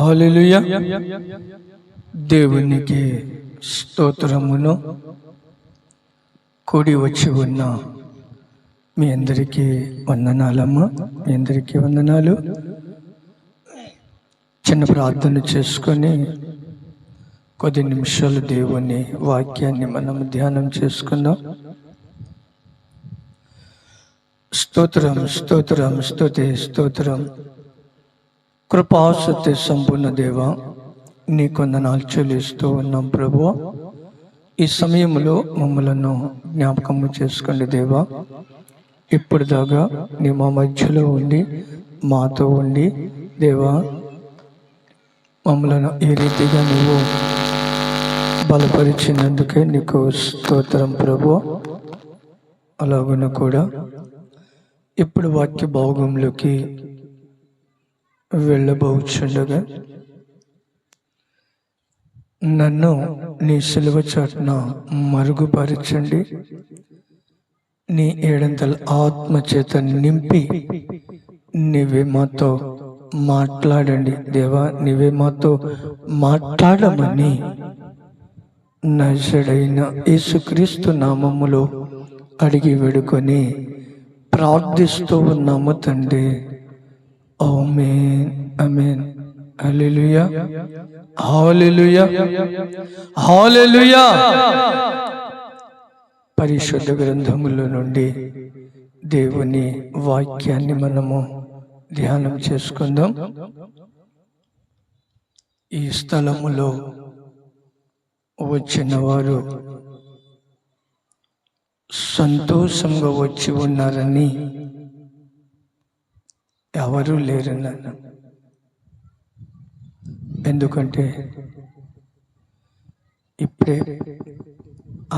హల్లెలూయా. దేవునికి స్తోత్రమును. కూడి వచ్చి ఉన్న మీ అందరికీ వందనాలమ్మా, మీ అందరికీ వందనాలు. చిన్న ప్రార్థన చేసుకొని కొద్ది నిమిషాలు దేవుని వాక్యాన్ని మనం ధ్యానం చేసుకుందాం. స్తోత్రం స్తోత్రం స్తోత్రం. కృపా సత్య సంపూర్ణ దేవ, నీ కొందనాలు చెల్లిస్తూ ఉన్నాం ప్రభువా. ఈ సమయంలో మమ్మలను జ్ఞాపకము చేసుకోండి దేవా. ఇప్పుడు దాకా నీ మా మధ్యలో ఉండి మాతో ఉండి దేవా, మమ్మలను ఈ రీతిగా నువ్వు బలపరిచినందుకే నీకు స్తోత్రం ప్రభువా. అలాగున కూడా ఇప్పుడు వాక్య భాగంలోకి వెళ్ళబోచుండగా నన్ను నీ సిలువ చాటున మరుగుపరచండి. నీ ఏడంతల ఆత్మ చేత నింపి నీవే మాతో మాట్లాడండి దేవా. నీవే మాతో మాట్లాడమని నజరేయుడైన యేసుక్రీస్తు నామములో అడిగి వేడుకొని ప్రార్థిస్తూ ఉన్నాము తండ్రి. ఆమేన్ ఆమేన్. హల్లెలూయా హల్లెలూయా హల్లెలూయా. పరిశుద్ధ గ్రంథముల నుండి దేవుని వాక్యాన్ని మనము ధ్యానం చేసుకుందాం. ఈ స్థలములో వచ్చిన వారు సంతోషంగా వచ్చి ఉన్నారని ఎవరూ లేరు నన్ను. ఎందుకంటే ఇప్పుడే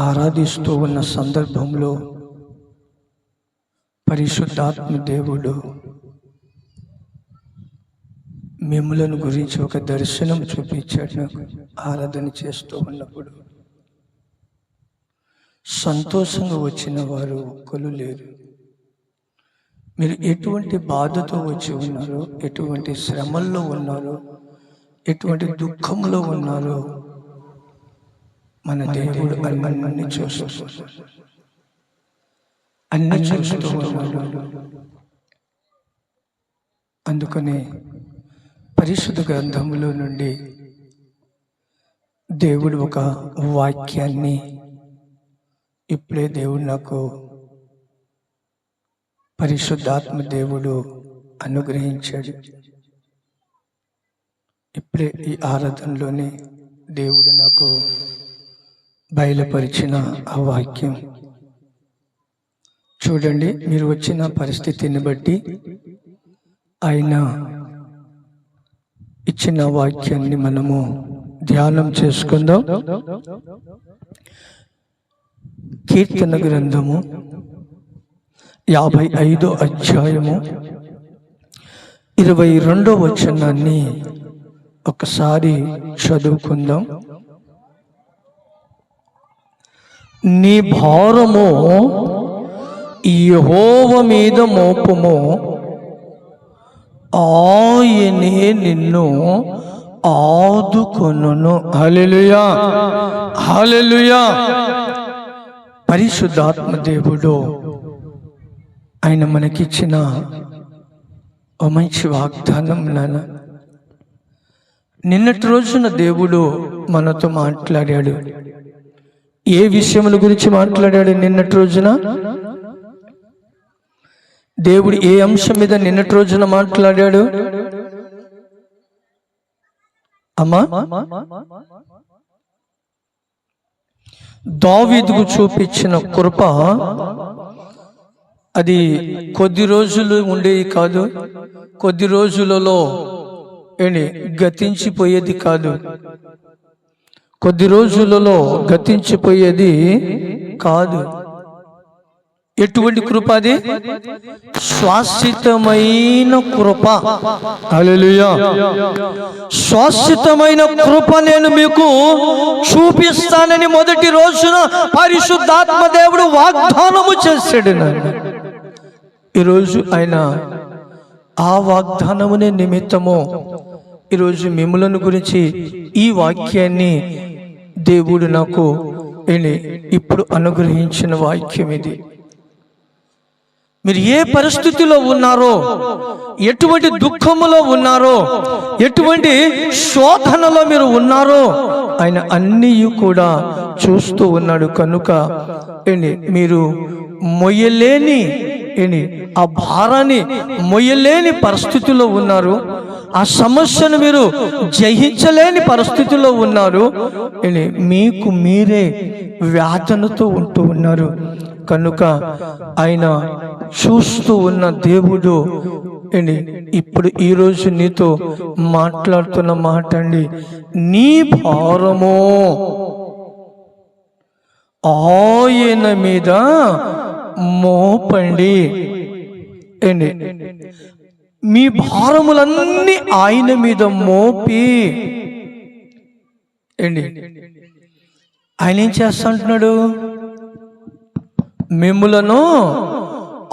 ఆరాధిస్తూ ఉన్న సందర్భంలో పరిశుద్ధాత్మ దేవుడు మిమ్ములను గురించి ఒక దర్శనం చూపించాడు నాకు. ఆరాధన చేస్తూ ఉన్నప్పుడు సంతోషంగా వచ్చిన వారు ఒక్కరు లేరు. మీరు ఎటువంటి బాధతో వచ్చి ఉన్నారో, ఎటువంటి శ్రమల్లో ఉన్నారో, ఎటువంటి దుఃఖంలో ఉన్నారో మన దేవుడు అన్ని చూస్తూ ఉన్నాడు. అందుకనే పరిశుద్ధ గ్రంథములో నుండి దేవుడు ఒక వాక్యాన్ని ఇప్పుడే దేవుడు నాకు పరిశుద్ధాత్మ దేవుడు అనుగ్రహించాడు. ఇప్పుడే ఈ ఆరాధనలోనే దేవుడు నాకు బయలుపరిచిన ఆ వాక్యం చూడండి. మీరు వచ్చిన పరిస్థితిని బట్టి ఆయన ఇచ్చిన వాక్యాన్ని మనము ధ్యానం చేసుకుందాం. కీర్తన గ్రంథము 55వ అధ్యాయము 22వ వచనాన్ని ఒకసారి చదువుకుందాం. నీ భారము యెహోవా మీద మోపము, ఆయనే నిన్ను ఆదుకొనును. హల్లెలూయా హల్లెలూయా. పరిశుద్ధాత్మ దేవుడు ఆయన మనకిచ్చిన ఓ మంచి వాగ్దానం. నిన్నటి రోజున దేవుడు మనతో మాట్లాడాడు. ఏ విషయముల గురించి మాట్లాడాడు నిన్నటి రోజున? దేవుడు ఏ అంశం మీద నిన్నటి రోజున మాట్లాడాడు అమ్మా? దావీదుకు చూపించిన కృప అది కొద్ది రోజులు ఉండేది కాదు, కొద్ది రోజులలో గతించిపోయేది కాదు, కొద్ది రోజులలో గతించిపోయేది కాదు. ఎటువంటి కృప అది? శాశ్వతమైన కృప. హల్లెలూయా. శాశ్వతమైన కృప నేను మీకు చూపిస్తానని మొదటి రోజున పరిశుద్ధాత్మ దేవుడు వాగ్దానము చేశాడు. ఈరోజు ఆయన ఆ వాగ్దానమునే నిమిత్తము ఈరోజు మిమ్ములను గురించి ఈ వాక్యాన్ని దేవుడు నాకు ఇప్పుడు అనుగ్రహించిన వాక్యం ఇది. మీరు ఏ పరిస్థితిలో ఉన్నారో, ఎటువంటి దుఃఖములో ఉన్నారో, ఎటువంటి శోధనలో మీరు ఉన్నారో ఆయన అన్నీ కూడా చూస్తూ ఉన్నాడు. కనుక మీరు మొయ్యలేని ఆ భారాన్ని మొయ్యలేని పరిస్థితిలో ఉన్నారు, ఆ సమస్యను మీరు జయించలేని పరిస్థితిలో ఉన్నారు, మీకు మీరే వేదనతో ఉంటూ ఉన్నారు. కనుక ఆయన చూస్తూ ఉన్న దేవుడు ఇప్పుడు ఈరోజు నీతో మాట్లాడుతున్న మాట అండి, నీ భారము ఆయన మీద మోపండి. మీ భారములన్నీ ఆయన మీద మోపి ఆయన ఏం చేస్తా అంటున్నాడు? మిమ్ములను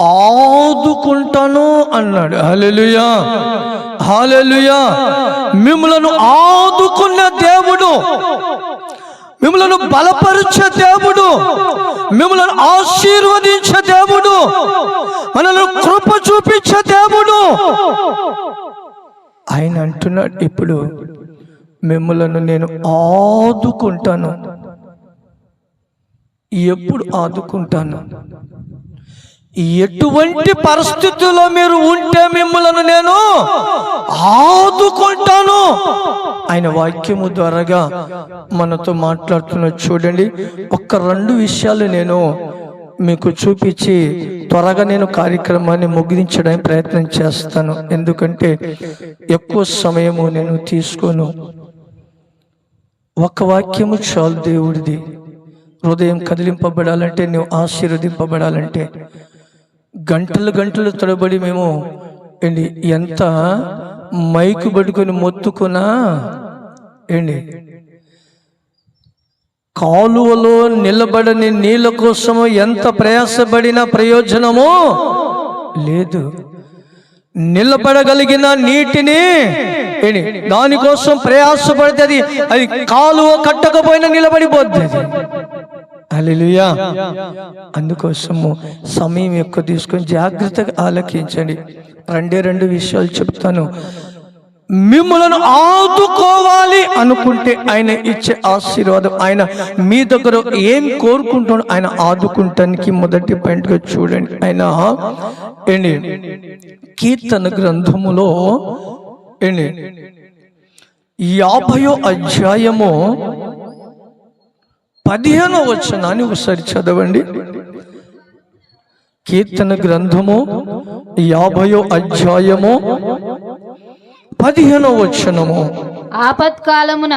ఆదుకుంటాను అన్నాడు. హల్లెలూయా, హల్లెలూయా. మిమ్ములను ఆదుకున్న దేవుడు, మిమ్ములను బలపరిచే దేవుడు, మిమ్ములను ఆశీర్వదించే దేవుడు, మనల్ని కృప చూపించే దేవుడు ఆయన అంటున్నాడు, ఇప్పుడు మిమ్ములను నేను ఆదుకుంటాను. ఎప్పుడు ఆదుకుంటాను? ఎటువంటి పరిస్థితుల్లో మీరు ఉంటే మిమ్మల్ని నేను ఆదుకుంటాను. ఆయన వాక్యము ద్వారాగా మనతో మాట్లాడుతున్న చూడండి. ఒక్క 2 విషయాలు నేను మీకు చూపించి త్వరగా నేను కార్యక్రమాన్ని ముగించడానికి ప్రయత్నం చేస్తాను. ఎందుకంటే ఎక్కువ సమయము నేను తీసుకోను. ఒక వాక్యము చాలు దేవుడిది. హృదయం కదిలింపబడాలంటే, నువ్వు ఆశీర్వదింపబడాలంటే గంటలు గంటలు తరబడి మేము ఎంత మైకు పట్టుకొని మొత్తుకున్నా కాలువలో నిలబడని నీళ్ళ కోసము ఎంత ప్రయాసపడినా ప్రయోజనమో లేదు. నిలబడగలిగిన నీటిని దానికోసం ప్రయాసపడితే అది కాలువ కట్టకపోయినా నిలబడిపోద్ది. హల్లెలూయా. అందుకోసము సమయం ఎక్కువ తీసుకొని జాగ్రత్తగా ఆలకించండి. 2 విషయాలు చెప్తాను. మిమ్మల్ని ఆదుకోవాలి అనుకుంటే ఆయన ఇచ్చే ఆశీర్వాదం, ఆయన మీ దగ్గర ఏం కోరుకుంటాడో ఆయన ఆదుకుంటానికి మొదటి పాయింట్గా చూడండి. ఆయన కీర్తన గ్రంథములో 50వ అధ్యాయము 15వ వచనాన్ని ఒకసారి చదవండి. కీర్తన గ్రంథము 50వ అధ్యాయము 15వ వచనము. ఆపత్కాలమున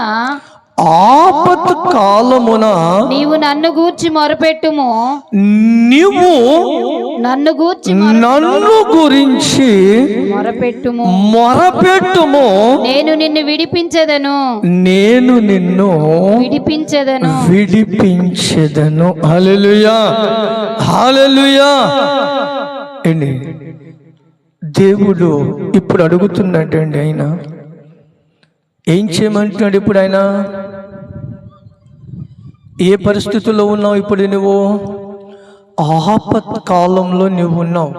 నీవు నన్ను గూర్చి మొరపెట్టుము, నీవు నన్ను గురించి మొరపెట్టుము, నేను నిన్ను విడిపించెదను, నేను నిన్ను విడిపించెదను. హల్లెలూయా, హల్లెలూయా. దేవుడు ఇప్పుడు అడుగుతున్నాడండి, ఆయన ఏం చేయమంటున్నాడు? ఇప్పుడు ఆయన ఏ పరిస్థితుల్లో ఉన్నావు? ఇప్పుడు నువ్వు ఆపత్కాలంలో నువ్వు ఉన్నావు,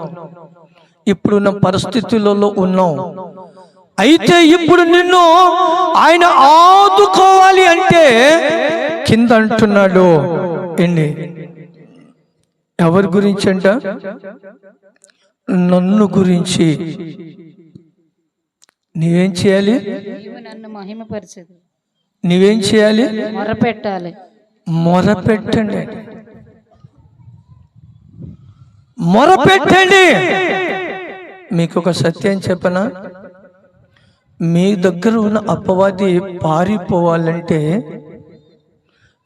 ఇప్పుడున్న పరిస్థితులలో ఉన్నావు. అయితే ఇప్పుడు నిన్ను ఆయన ఆదుకోవాలి అంటే కింద అంటున్నాడు ఎవరి గురించి అంట? నన్ను గురించి. నీవేం చేయాలి? నన్ను మహిమపరచదు. నీవేం చేయాలి? మొరపెట్టాలి. మొరపెట్టండి, మొరపెట్టండి. మీకు ఒక సత్యం చెప్పనా? మీ దగ్గర ఉన్న అపవాది పారిపోవాలంటే,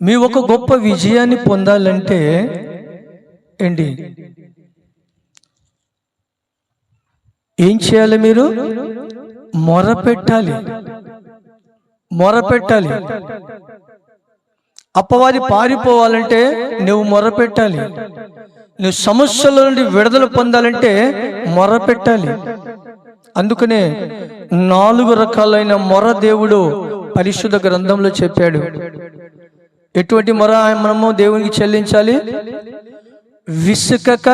మీ ఒక గొప్ప విజయాన్ని పొందాలంటే ఏం చేయాలి? మీరు మొరపెట్టాలి, మొరపెట్టాలి. అపవాది పారిపోవాలంటే నువ్వు మొరపెట్టాలి. నువ్వు సమస్యల నుండి విడుదల పొందాలంటే మొరపెట్టాలి. అందుకనే 4 రకాలైన మొర దేవుడు పరిశుద్ధ గ్రంథంలో చెప్పాడు. ఎటువంటి మొర మనము దేవునికి చెల్లించాలి? విసుకక,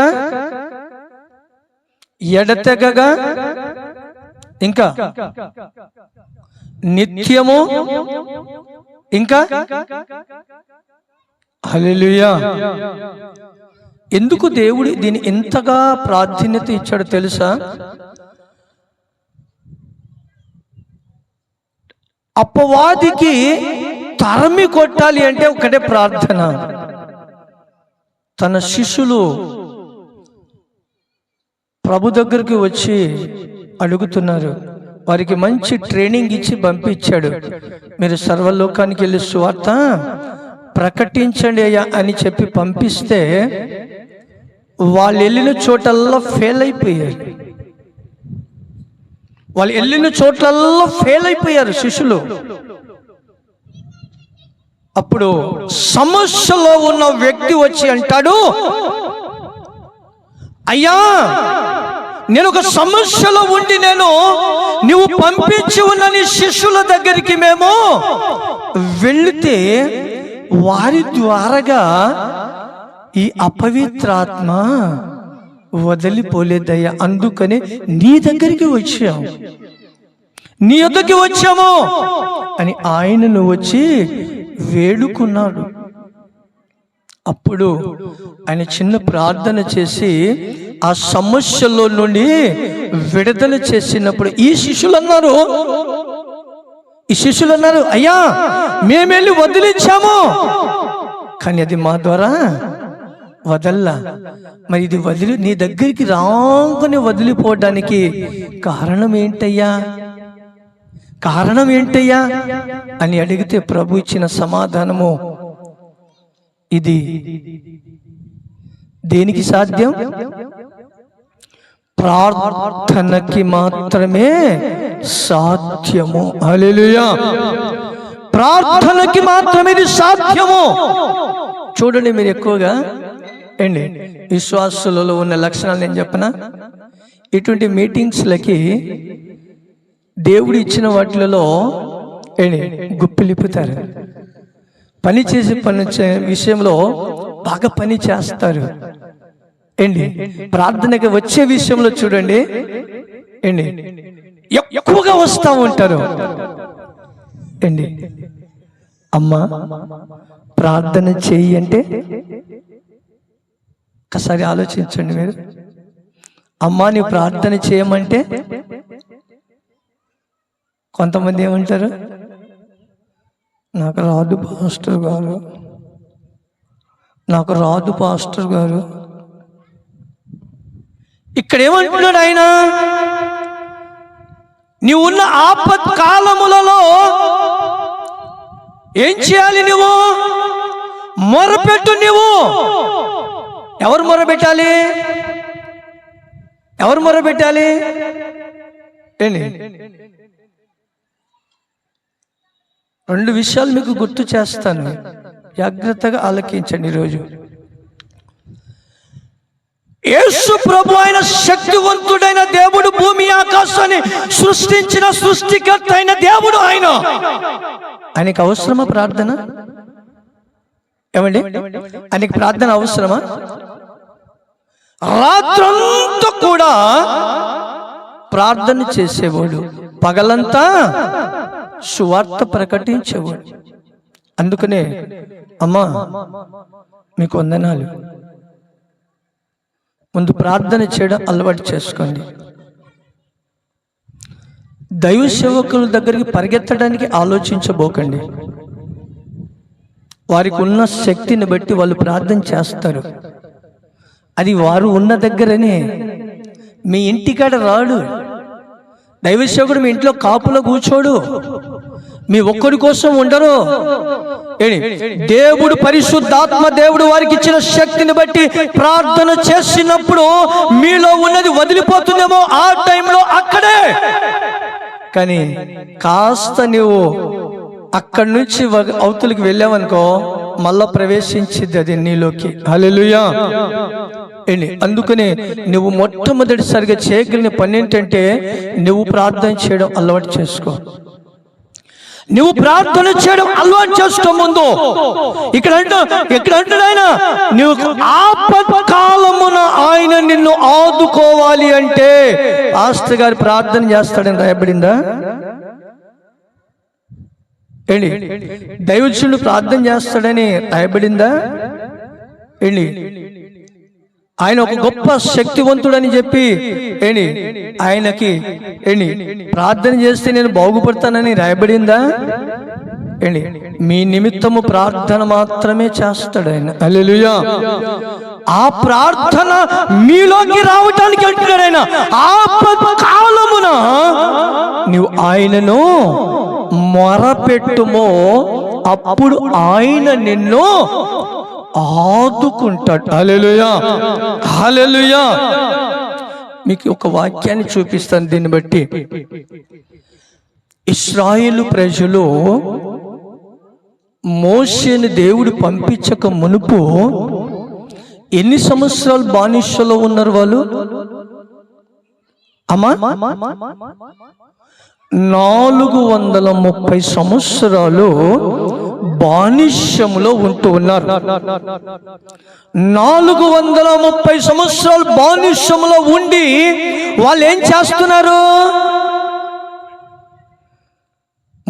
ఎడతెగగా, ఇంకా నిత్యము, ఇంకా హల్లెలూయా. ఎందుకు దేవుడు దీన్ని ఎంతగా ప్రాధాన్యత ఇచ్చాడో తెలుసా? అపవాదికి తరిమి కొట్టాలి అంటే ఒకటే ప్రార్థన. తన శిష్యులు ప్రభు దగ్గరికి వచ్చి అడుగుతున్నారు. వారికి మంచి ట్రైనింగ్ ఇచ్చి పంపించాడు. మీరు సర్వలోకానికి వెళ్ళి సువార్త ప్రకటించండి అయ్యా అని చెప్పి పంపిస్తే వాళ్ళు వెళ్ళిన చోటల్లా ఫెయిల్ అయిపోయారు. వాళ్ళు వెళ్ళిన చోట్లల్లో ఫెయిల్ అయిపోయారు శిష్యులు. అప్పుడు సమస్యలో ఉన్న వ్యక్తి వచ్చి అంటాడు, అయ్యా నేను ఒక సమస్యలో ఉండి నువ్వు పంపించి ఉన్న నీ శిష్యుల దగ్గరికి మేము వెళితే వారి ద్వారాగా ఈ అపవిత్రాత్మ వదిలిపోలేదయ్యా, అందుకని నీ దగ్గరికి వచ్చాము, నీ యొద్దకి వచ్చాము అని ఆయనను వచ్చి వేడుకున్నాడు. అప్పుడు ఆయన చిన్న ప్రార్థన చేసి ఆ సమస్యలో నుండి విడుదల చేసినప్పుడు ఈ శిష్యులు అన్నారు, అయ్యా మేమెళ్ళి వదిలించాము, కానీ అది మా ద్వారా వదల్లా. మరి ఇది నీ దగ్గరికి రాగానే వదిలిపోవడానికి కారణం ఏంటయ్యా అని అడిగితే ప్రభు ఇచ్చిన సమాధానము, ఇది దేనికి సాధ్యం? ప్రార్థనకి మాత్రమే సాధ్యము. హల్లెలూయా. ప్రార్థనకి మాత్రమే ఇది సాధ్యము. చూడండి, మీరు ఎక్కువగా విశ్వాసులలో ఉన్న లక్షణాలు నేను చెప్పనా? ఇటువంటి మీటింగ్స్లకి దేవుడు ఇచ్చిన వాటిలలో గుప్పిలిపుతారు. పని విషయంలో బాగా పని చేస్తారు. ప్రార్థనకి వచ్చే విషయంలో చూడండి ఎక్కువగా వస్తూ ఉంటారు. అమ్మా ప్రార్థన చెయ్యి అంటే ఒకసారి ఆలోచించండి మీరు. అమ్మాని ప్రార్థన చేయమంటే కొంతమంది ఏమంటారు, నాకు రాదు పాస్టర్ గారు, నాకు రాదు పాస్టర్ గారు. ఇక్కడ ఏమంటున్నాడు ఆయన? నీవు ఉన్న ఆపత్కాలములలో ఏం చేయాలి? నువ్వు మొరపెట్టు. నువ్వు ఎవరు మొరపెట్టాలి? ఎవరు మొరపెట్టాలి? రెండు విషయాలు మీకు గుర్తు చేస్తాను, జాగ్రత్తగా ఆలకించండి. ఈరోజు యేసు ప్రభు ఆయన శక్తివంతుడైన దేవుడు, భూమి ఆకాశాన్ని సృష్టించిన సృష్టికర్త అయిన దేవుడు. ఆయనకి అవసరమా ప్రార్థన? ఏమండి, ఆయనకి ప్రార్థన అవసరమా? రాత్రంతా కూడా ప్రార్థన చేసేవాడు, పగలంతా సువార్త ప్రకటించేవాడు. అందుకనే అమ్మా మీకు వందనాలు. ముందు ప్రార్థన చేయడం అలవాటు చేసుకోండి. దైవ సేవకుల దగ్గరికి పరిగెత్తడానికి ఆలోచించబోకండి. వారికి ఉన్న శక్తిని బట్టి వాళ్ళు ప్రార్థన చేస్తారు. అది వారు ఉన్న దగ్గరనే. మీ ఇంటికాడ రాడు దైవ సేవకుడు, మీ ఇంట్లో కాపులో కూర్చోడు, మీ ఒక్కడి కోసం ఉండరు. దేవుడు పరిశుద్ధాత్మ దేవుడు వారికి ఇచ్చిన శక్తిని బట్టి ప్రార్థన చేసినప్పుడు మీలో ఉన్నది వదిలిపోతుందేమో ఆ టైంలో అక్కడే. కానీ కాస్త నువ్వు అక్కడి నుంచి అవతలికి వెళ్ళావనుకో, మళ్ళా ప్రవేశించింది అది నీలోకి. హల్లెలూయా. అందుకనే నువ్వు మొట్టమొదటిసారిగా చేయగలిగిన పని ఏంటంటే నువ్వు ప్రార్థన చేయడం అలవాటు చేసుకో. నువ్వు ప్రార్థన చేయడం అలవాటు చేసుకో. ముందు ఇక్కడ అంటాడు ఆయన, నువ్వు ఆపత్కాలమున ఆయన నిన్ను ఆదుకోవాలి అంటే ఆస్తి గారు ప్రార్థన చేస్తాడని రాయబడిందా? ఏంటి దైవజనుడు ప్రార్థన చేస్తాడని రాయబడిందా? ఏంటి ఆయన ఒక గొప్ప శక్తివంతుడని చెప్పి ఆయనకి ప్రార్థన చేస్తే నేను బాగుపడతానని రాయబడిందా? మీ నిమిత్తము ప్రార్థన మాత్రమే చేస్తాడు ఆయన. హల్లెలూయా. ఆ ప్రార్థన మీలోకి రావటానికి అంటున్నాడు ఆయన. ఆపత్కాలమున నీవు ఆయనను మొరపెట్టుమో అప్పుడు ఆయన నిన్ను ఆదుకుంటాడు. హల్లెలూయా. హల్లెలూయా. మీకు ఒక వాక్యాన్ని చూపిస్తాను. దీన్ని బట్టి ఇశ్రాయేలు ప్రజలు మోషేని దేవుడు పంపించక మునుపు ఎన్ని సంవత్సరాలు బానిసలో ఉన్నారు వాళ్ళు? అమ్మా 430 సంవత్సరాలు బానిసములో ఉంటూ ఉన్నారు. 430 సంవత్సరాలు బానిసములో ఉండి వాళ్ళు ఏం చేస్తున్నారు?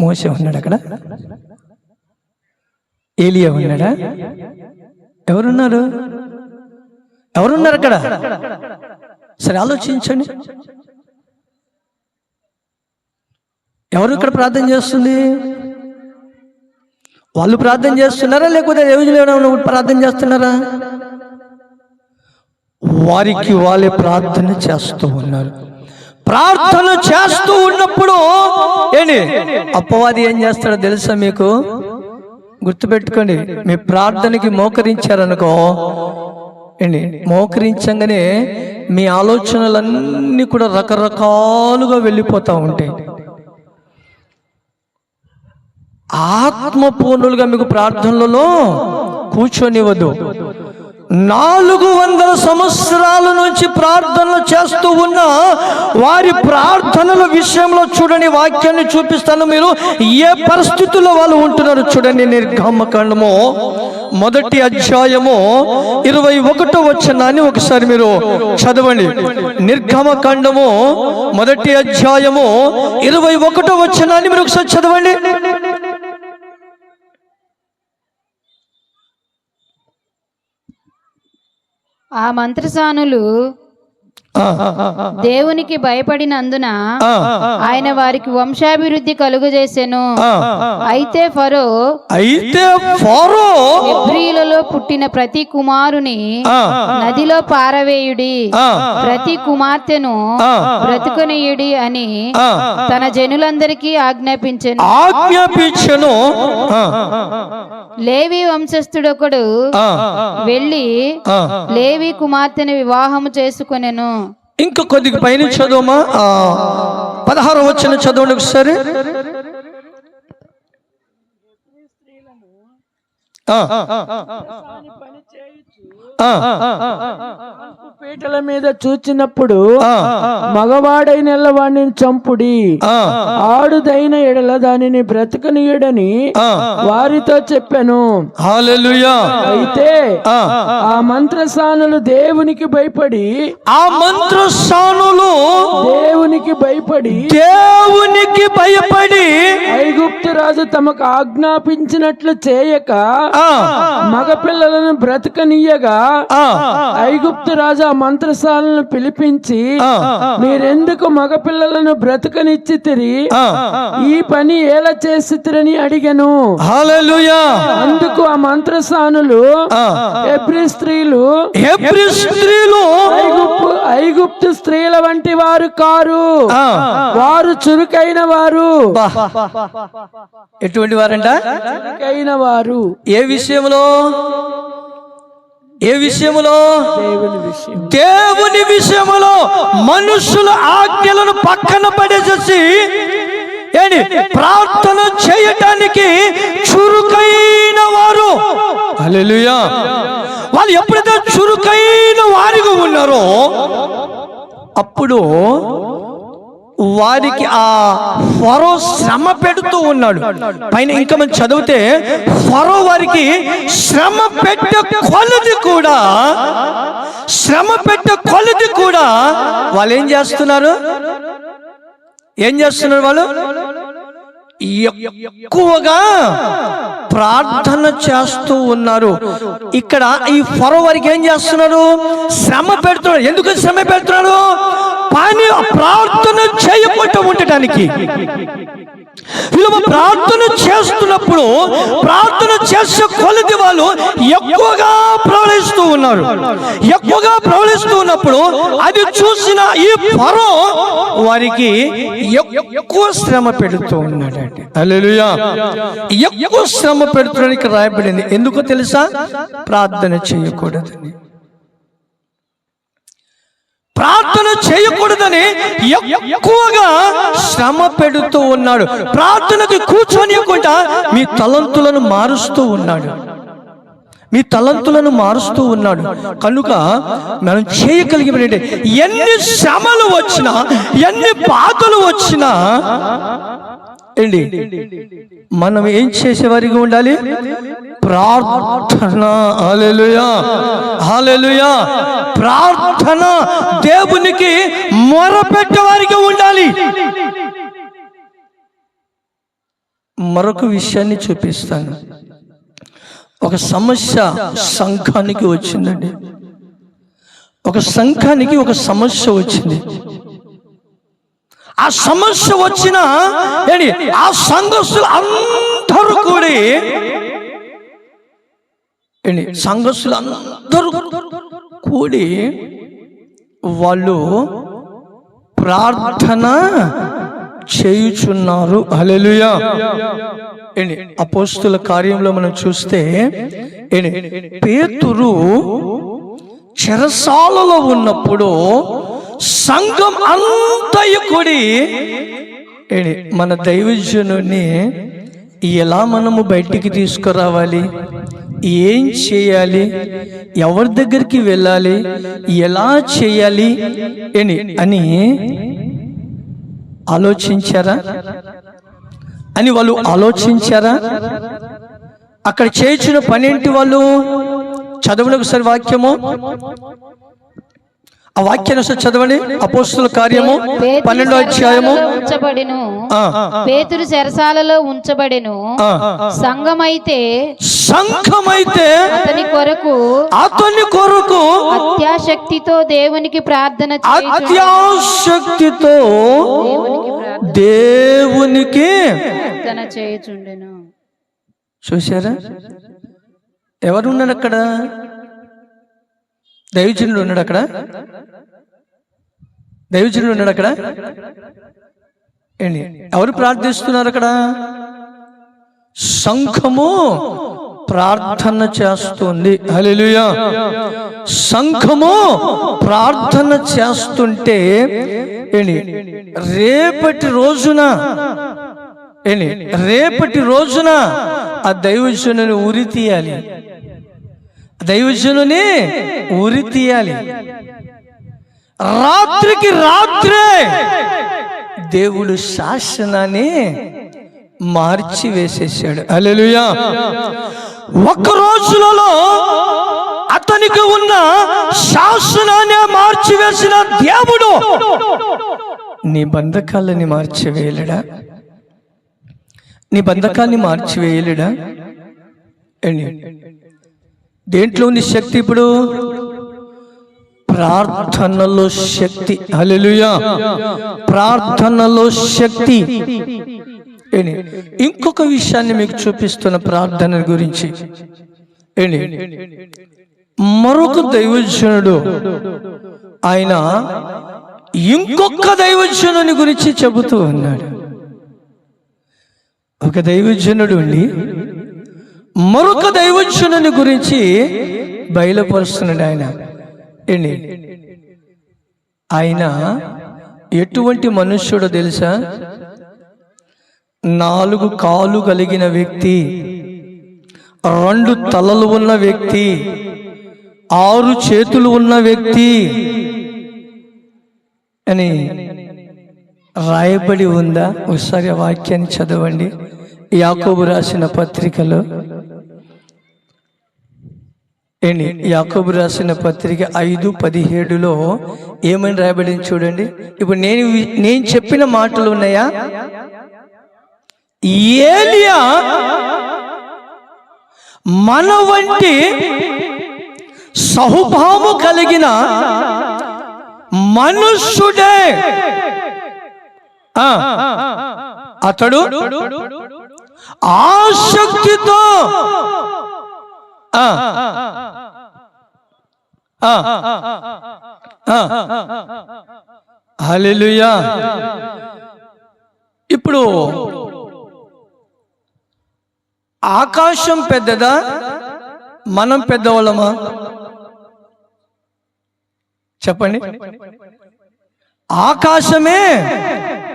మోషే ఉన్నాడు అక్కడ, ఏలియా ఉన్నాడా? ఎవరున్నారు అక్కడ? సరే ఆలోచించండి. ఎవరు ఇక్కడ ప్రార్థన చేస్తుంది? వాళ్ళు ప్రార్థన చేస్తున్నారా లేకపోతే దేవుడు ప్రార్థన చేస్తున్నారా? వారికి వాళ్ళే ప్రార్థన చేస్తూ ఉన్నారు. ప్రార్థన చేస్తూ ఉన్నప్పుడు అపవాది ఏం చేస్తాడో తెలుసా మీకు? గుర్తుపెట్టుకోండి, మీ ప్రార్థనకి మోకరించారనుకో, మోకరించగానే మీ ఆలోచనలన్నీ కూడా రకరకాలుగా వెళ్ళిపోతూ ఉంటాయి. ఆత్మపూర్ణులుగా మీకు ప్రార్థనలలో కూర్చొనివ్వదు. 400 సంవత్సరాల నుంచి ప్రార్థనలు చేస్తూ ఉన్న వారి ప్రార్థనల విషయంలో చూడండి, వాక్యాన్ని చూపిస్తాను. మీరు ఏ పరిస్థితుల్లో వాళ్ళు ఉంటున్నారు చూడండి. నిర్గమకాండము 1వ అధ్యాయము 21వ వచనాన్ని ఒకసారి మీరు చదవండి. నిర్గమకాండము 1వ అధ్యాయము 21వ వచనాన్ని మీరు ఒకసారి చదవండి. ఆ మంత్రసానులు దేవునికి భయపడినందున ఆయన వారికి వంశాభివృద్ధి కలుగజేసెను. అయితే ఫరో హెబ్రీయులలో పుట్టిన ప్రతి కుమారుని నదిలో పారవేయుడి, ప్రతి కుమార్తెను బ్రతుకనీయుడి అని తన జనులందరికీ ఆజ్ఞాపించెను. లేవి వంశస్థుడొకడు వెళ్ళి లేవి కుమార్తెను వివాహము చేసుకొనెను. ఇంకా కొద్దిగా పైన చదువుమా, 16వ వచనం చదవండి ఒకసారి. పీటల మీద చూచినప్పుడు మగవాడైన వాడిని చంపుడి, ఆడుదైన ఎడల దానిని బ్రతకనీయుడని వారితో చెప్పాను. హల్లెలూయా. అయితే ఆ మంత్రసానులు దేవునికి భయపడి ఐగుప్తు రాజు తమకు ఆజ్ఞాపించినట్లు చేయక మగపిల్లలను బ్రతకనీయగా ఐగుప్తు రాజు ఆ మంత్రసాలను పిలిపించి, మీరెందుకు మగపిల్లలను బ్రతకనిచ్చితిరి? ఈ పని ఎలా చేసితిరని అడిగెను. హల్లెలూయా. అందుకు ఆ మంత్రసానులు, హెబ్రీ స్త్రీలు ఐగుప్తు స్త్రీల వంటి వారు కారు, వారు చురుకైన వారు. ఎటువంటి వారంట? చురుకైన వారు. ఏ విషయంలో? దేవుని విషయములో మనుషుల ఆజ్ఞలను పక్కన పడేసేసి ఏంటి ప్రార్థన చేయటానికి చురుకైన వారు. హల్లెలూయా. వాళ్ళు ఎప్పుడైతే చురుకైన వారిగా ఉన్నారో అప్పుడు వారికి ఆ ఫరో శ్రమ పెడుతూ ఉన్నాడు. పైన ఇంకా మనం చదివితే ఫరో వారికి శ్రమ పెట్టే కొలది కూడా వాళ్ళు ఏం చేస్తున్నారు వాళ్ళు ఎక్కువగా ప్రార్థన చేస్తూ ఉన్నారు. ఇక్కడ ఈ ఫరో వారికి ఏం చేస్తున్నారు? శ్రమ పెడుతున్నారు. ఎందుకు శ్రమ పెడుతున్నారు? పని ప్రార్థన చేయకుండా ఉండటానికి. వీళ్ళు ప్రార్థన చేస్తున్నప్పుడు ప్రార్థన చేసే కొలది వాళ్ళు ఎక్కువగా ప్రవహిస్తూ ఉన్నప్పుడు అది చూసిన ఈ ఫరో వారికి ఎక్కువ శ్రమ పెడుతూ ఉన్నాడండి. హల్లెలూయా. ఎక్కువ శ్రమ పెడుతున్నానికి రాయబడింది. ఎందుకో తెలుసా? ప్రార్థన చేయకూడదని. ప్రార్థన చేయకూడదని ఎక్కువగా శ్రమ పెడుతూ ఉన్నాడు. ప్రార్థనకి కూర్చొనియకుండా మీ తలంతులను మారుస్తూ ఉన్నాడు. కనుక మనం చేయగలిగిన ఎన్ని శ్రమలు వచ్చినా, ఎన్ని బాధలు వచ్చినా ఏంటి మనం ఏం చేసేవారిగా ఉండాలి? ప్రార్థన. హల్లెలూయా, హల్లెలూయా. ప్రార్థన, దేవునికి మొరపెట్టేవారిగా ఉండాలి. మరొక విషయాన్ని చూపిస్తాను. ఒక సమస్య సంఘానికి వచ్చిందండి. ఒక సమస్య వచ్చింది. ఆ సమస్య వచ్చిన ఆ సంఘస్థులు అందరూ కూడి వాళ్ళు ప్రార్థన చేయుచున్నారు. హల్లెలూయా. అపోస్తుల కార్యంలో మనం చూస్తే పేతురు చెరసాలలో ఉన్నప్పుడు సంఘం అంతయు కూడి మన దైవజనుని ఎలా మనము బయటికి తీసుకురావాలి, ఏం చేయాలి, ఎవరి దగ్గరికి వెళ్ళాలి, ఎలా చేయాలి అని వాళ్ళు ఆలోచించారా? అక్కడ చేయించిన పనేంటి? వాళ్ళు చదవండి ఒకసారి వాక్యము. ఆ వాక్యాన్ని ఒకసారి చదవండి. అపోస్తుల కార్యము 12వ అధ్యాయము. పేతురు చెరసాలలో ఉంచబడెను. సంఘమైతే అతని కొరకు అత్యాశక్తితో దేవునికి ప్రార్థన చేయుచుండెను. చూశారా? ఎవరున్నాడు అక్కడ? దైవజనుడు ఉన్నాడు అక్కడ. ఎవరు ప్రార్థిస్తున్నారు అక్కడ? సంఘము ప్రార్థన చేస్తుంది. హల్లెలూయా. సంఘము ప్రార్థన చేస్తుంటే రేపటి రోజున ఆ దైవజనుని ఉరి తీయాలి. రాత్రికి రాత్రే దేవుడు శాసనాన్ని మార్చి వేసేసాడు. హల్లెలూయా. ఒక్క రోజులలో అతనికి ఉన్న శాసనాన్ని మార్చివేసిన దేవుడు నీ బంధకాలని మార్చివేయలేడా? దేంట్లో ఉంది శక్తి? ఇప్పుడు ప్రార్థనలో శక్తి. హల్లెలూయా. ప్రార్థనలో శక్తి. ఇంకొక విషయాన్ని మీకు చూపిస్తున్న ప్రార్థన గురించి. మరొక దైవజనుడు ఆయన ఇంకొక దైవజనుని గురించి చెబుతూ ఉన్నాడు. ఒక దైవజనుడు ఉండి మరొక దైవజనుని గురించి బయలుపరుస్తున్నాడు. ఆయన ఎటువంటి మనుష్యుడో తెలుసా? 4 కాళ్ళు కలిగిన వ్యక్తి, 2 తలలు ఉన్న వ్యక్తి, 6 చేతులు ఉన్న వ్యక్తి అని రాయబడి ఉందా? ఒకసారి ఆ వాక్యాన్ని చదవండి. యాకోబు రాసిన పత్రికలో యాకోబు రాసిన పత్రిక 5:17లో ఏమని రాయబడింది చూడండి. ఇప్పుడు నేను చెప్పిన మాటలు ఉన్నాయా? ఏలియా మన వంటి స్వభావము కలిగిన మనుష్యుడే. అతడు ఆసక్తితో హల్లెలూయా. ఇప్పుడు ఆకాశం పెద్దదా, మనం పెద్దవాళ్ళమా? చెప్పండి. ఆకాశమే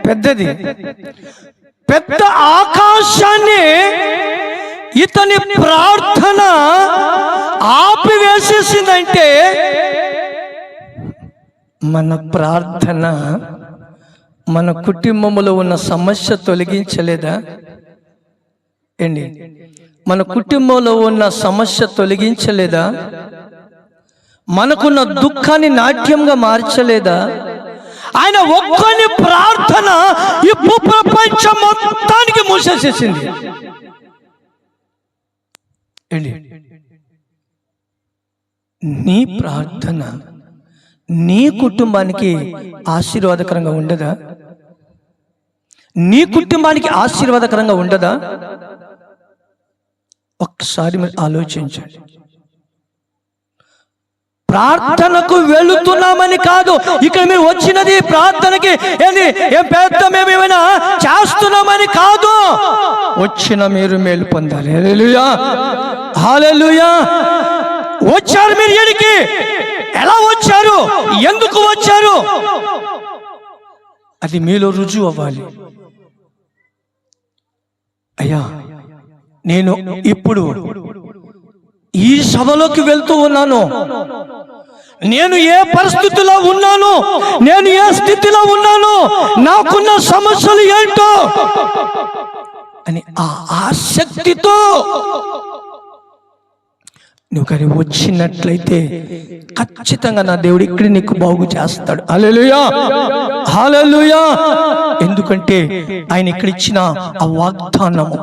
పెద్దది. పెద్ద ఆకాశాన్ని ఇతని ప్రార్థన ఆపివేసేసిందంటే మన ప్రార్థన మన కుటుంబంలో ఉన్న సమస్య తొలగించలేదా ఏంటి? మన కుటుంబంలో ఉన్న సమస్య తొలగించలేదా? మనకున్న దుఃఖాన్ని నాట్యంగా మార్చలేదా? ఆయన ఒక్కని ప్రార్థన ఈ ప్రపంచం మొత్తానికి మూసేసేసింది. నీ ప్రార్థన నీ కుటుంబానికి ఆశీర్వాదకరంగా ఉండదా? నీ కుటుంబానికి ఆశీర్వాదకరంగా ఉండదా? ఒక్కసారి మీరు ఆలోచించండి. ప్రార్థనకు వెళుతున్నామని కాదు, ఇక్కడ మీరు వచ్చినది ప్రార్థనకి ఏం పెద్ద మేమేమైనా చేస్తున్నామని కాదు, వచ్చిన మీరు మేలు పొందాలి. హల్లెలూయా, హల్లెలూయా. వచ్చారు మీరు ఎడికి? ఎలా వచ్చారు? ఎందుకు వచ్చారు? అది మీలో రుజువు అవ్వాలి. అయ్యా, నేను ఇప్పుడు ఈ సభలోకి వెళ్తూ ఉన్నాను, నేను ఏ పరిస్థితిలో ఉన్నాను, నేను ఏ స్థితిలో ఉన్నాను, నాకున్న సమస్యలు ఏంటో అని ఆ ఆసక్తితో నువ్వు కానీ వచ్చినట్లయితే ఖచ్చితంగా నా దేవుడు ఇక్కడ నీకు బాగు చేస్తాడు. హల్లెలూయా, హల్లెలూయా. ఎందుకంటే ఆయన ఇక్కడ ఇచ్చిన ఆ వాగ్దానము,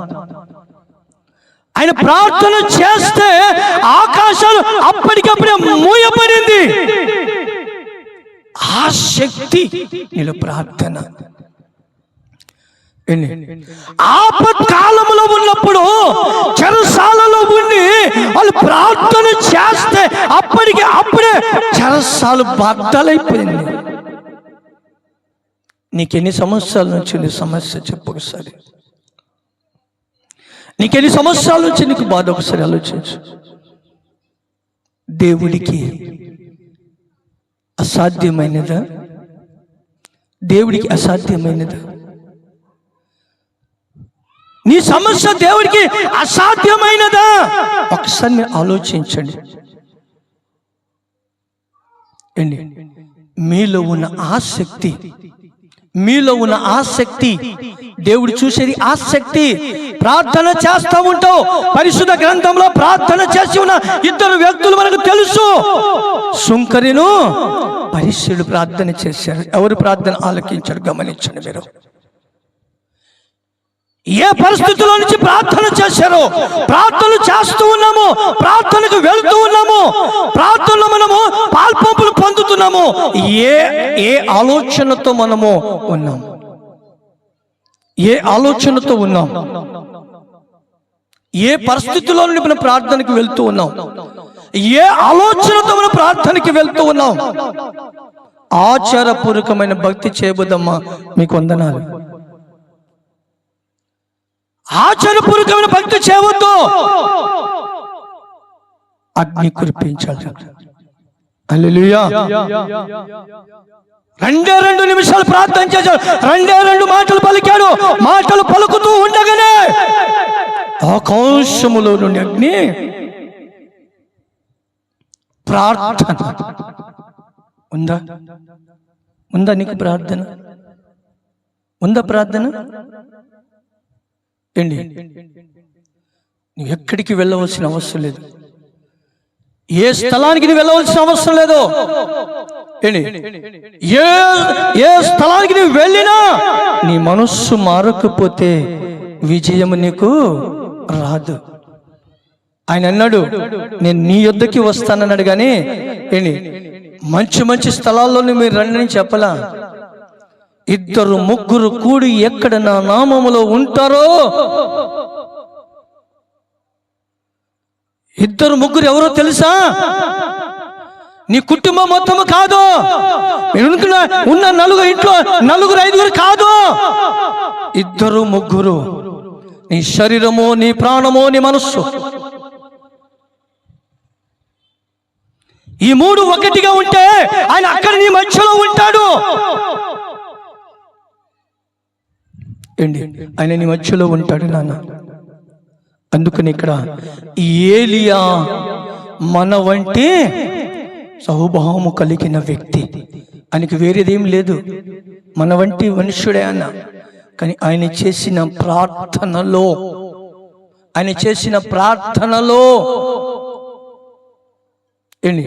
ఆయన ప్రార్థన చేస్తే ఆకాశాలు అప్పటికప్పుడే మూయబడింది. ఆ శక్తి నీలో ప్రార్థన. ఆపత్కాలంలో ఉన్నప్పుడు చెరసాలలో ఉండి వాళ్ళు ప్రార్థన చేస్తే అప్పటికి అప్పుడే చెరసాలు బద్దలైపోయింది. నీకెన్ని సంవత్సరాల నుంచి నీ సమస్య చెప్పు ఒకసారి. నీకెన్ని సంవత్సరాల నుంచి నీకు బాధ ఒకసారి ఆలోచించు. దేవుడికి అసాధ్యమైనదా? దేవుడికి అసాధ్యమైనదా? నీ సమస్య దేవుడికి అసాధ్యమైనదా? ఒకసారి మీరు ఆలోచించండి. మీలో ఉన్న ఆసక్తి, మీలో ఉన్న ఆసక్తి, దేవుడు చూసేది ఆసక్తి. ప్రార్థన చేస్తూ ఉంటావు. పరిశుద్ధ గ్రంథంలో ప్రార్థన చేసి ఉన్న 2 వ్యక్తులు మనకు తెలుసు. సుంకరిను పరిశుద్ధుడు ప్రార్థన చేశారు. ఎవరు ప్రార్థన ఆలకించారు? గమనించండి మీరు. ఏ పరిస్థితుల్లో నుంచి ప్రార్థన చేశారో, ప్రార్థన చేస్తూ ఉన్నాము, ప్రార్థనకు వెళ్తూ ఉన్నాము, ప్రార్థనలో మనము పాల్పంపులు పొందుతున్నాము. ఏ ఆలోచనతో మనము ఉన్నాం? ఏ ఆలోచనతో ఉన్నాం? ఏ పరిస్థితుల్లో నుండి మనం ప్రార్థనకి వెళ్తూ ఉన్నాం? ఏ ఆలోచనతో మనం ప్రార్థనకి వెళ్తూ ఉన్నాం? ఆచారపూర్వకమైన భక్తి చేయబోదమ్మా, మీకు వందనాలు. ఆచారపూర్వకమైన భక్తి చేయవద్దు, అగ్ని కురిపించాలి. హల్లెలూయా, 2 నిమిషాలు ప్రార్థన చేశాడు. 2 మాటలు పలికాడు. మాటలు పలుకుతూ ఉండగానే ఆకాశములో నుండి అగ్ని ప్రార్థన. ఉందా ఉందా నీకు ప్రార్థన? ఉందా ప్రార్థన? ఏంటి, నువ్వు ఎక్కడికి వెళ్ళవలసిన అవసరం లేదు. ఏ స్థలానికి నువ్వు వెళ్ళవలసిన అవసరం లేదు. ఏంటి, ఏ స్థలానికి నువ్వు వెళ్ళినా నీ మనస్సు మారకపోతే విజయం నీకు రాదు. ఆయన అన్నాడు, నేను నీ యొద్దకి వస్తానన్నాడు. కానీ ఏంటి, మంచి మంచి స్థలాల్లో మీరు రండి అని చెప్పలా. 2 3 కూడి ఎక్కడ నా నామములో ఉంటారో, 2 3 ఎవరో తెలుసా? నీ కుటుంబం మొత్తము కాదు, ఉన్న 4 ఇంట్లో 4 5 కాదు, 2 3. నీ శరీరము, నీ ప్రాణము, నీ మనస్సు, ఈ 3 ఒకటిగా ఉంటే ఆయన అక్కడ నీ మధ్యలో ఉంటాడు. ఏంటి, ఆయన నీ మధ్యలో ఉంటాడు నాన్న. అందుకని ఇక్కడ ఏలియా మన వంటి స్వభావము కలిగిన వ్యక్తి. ఆయనకి వేరేదేం లేదు, మన వంటి మనుష్యుడే అన్న. కానీ ఆయన చేసిన ప్రార్థనలో ఏంటి,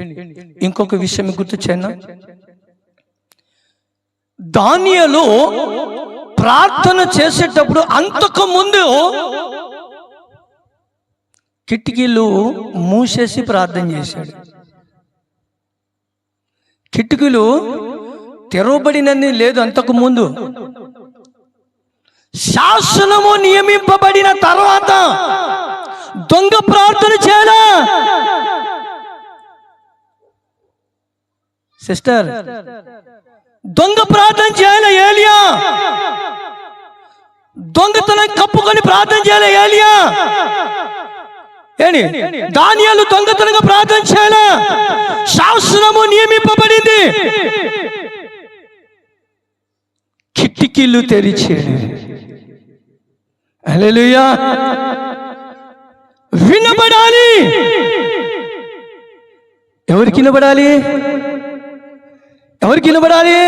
ఇంకొక విషయం గుర్తు చేయనా? దానియేలు ప్రార్థన చేసేటప్పుడు అంతకు ముందు కిటికీలు మూసేసి ప్రార్థన చేశాడు. కిటికీలు తెరవబడినని లేదు. అంతకు ముందు శాసనము నియమింపబడిన తర్వాత దొంగ ప్రార్థన చేయాలా? సిస్టర్, దొంగ ప్రార్థన చేయాలి ఏలియా. దొంగతనం కప్పుకొని ప్రార్థన చేయాలి ఏలియా. ఏంటి, దానియేలు దొంగతనంగా ప్రార్థన చేయాలా? శాసనము నియమింపబడింది. కిటికీలు తెరిచాడు. హల్లెలూయా. వినబడాలి. ఎవరికి వినబడాలి? ఎవరికి వినబడాలి?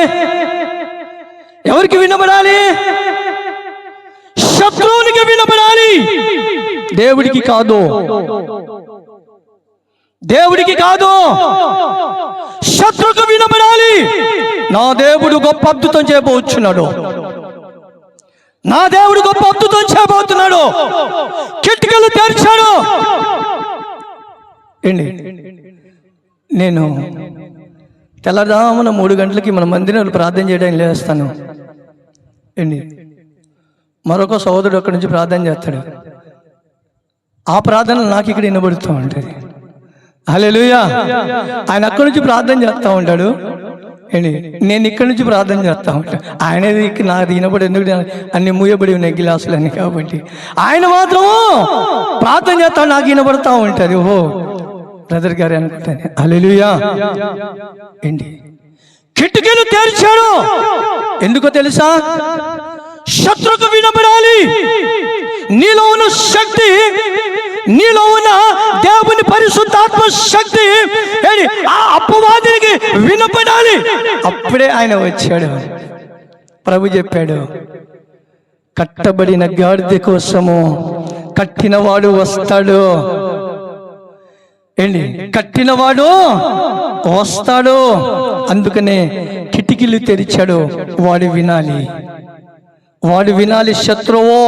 ఎవరికి వినబడాలి? శత్రువునికి వినబడాలి. దేవుడికి కాదు, దేవుడికి కాదు, శత్రువుకు వినబడాలి. నా దేవుడు గొప్ప అద్భుతం చేయబోతున్నాడు. నా దేవుడు గొప్ప అద్భుతం చేయబోతున్నాడు. కిటికీలు తెరిచాడు. ఏంటి, నేను తెల్లదామున 3 గంటలకి మన మందిరంలో ప్రార్థన చేయడానికి లేస్తాను. ఏంటి, మరొక సోదరుడు అక్కడి నుంచి ప్రార్థన చేస్తాడు. ఆ ప్రార్థన నాకు ఇక్కడ వినబడుతూ ఉంటుంది. హల్లెలూయా. ఆయన అక్కడి నుంచి ప్రార్థన చేస్తూ ఉంటాడు. ఏంటి, నేను ఇక్కడి నుంచి ప్రార్థన చేస్తూ ఉంటాను. ఆయనది నాది వినబడి, ఎందుకు అన్ని మూయబడి ఉన్నాయి గిలాసులన్నీ కాబట్టి. ఆయన మాత్రము ప్రార్థన చేస్తాడు, నాకు వినబడుతూ ఉంటుంది. ఓహో బ్రదర్ గారు అనుకుంటాను. హల్లెలూయా. ఏంటి, కిటికీలు తెరిచాడు. ఎందుకో తెలుసా? శత్రుకు వినబడాలి. నీలో ఉన్న శక్తి, నీలో ఉన్న దేవుని పరిశుద్ధాత్మ శక్తి ఆ అపవాదికి వినపడాలి. అప్పుడే ఆయన వచ్చాడు. ప్రభు చెప్పాడు, కట్టబడిన గాడిద కోసము కట్టినవాడు వస్తాడు. ఏంటి, కట్టినవాడు వస్తాడు. అందుకనే కిటికీలు తెరిచాడు. వాడు వినాలి, వాడు వినాలి. శత్రువు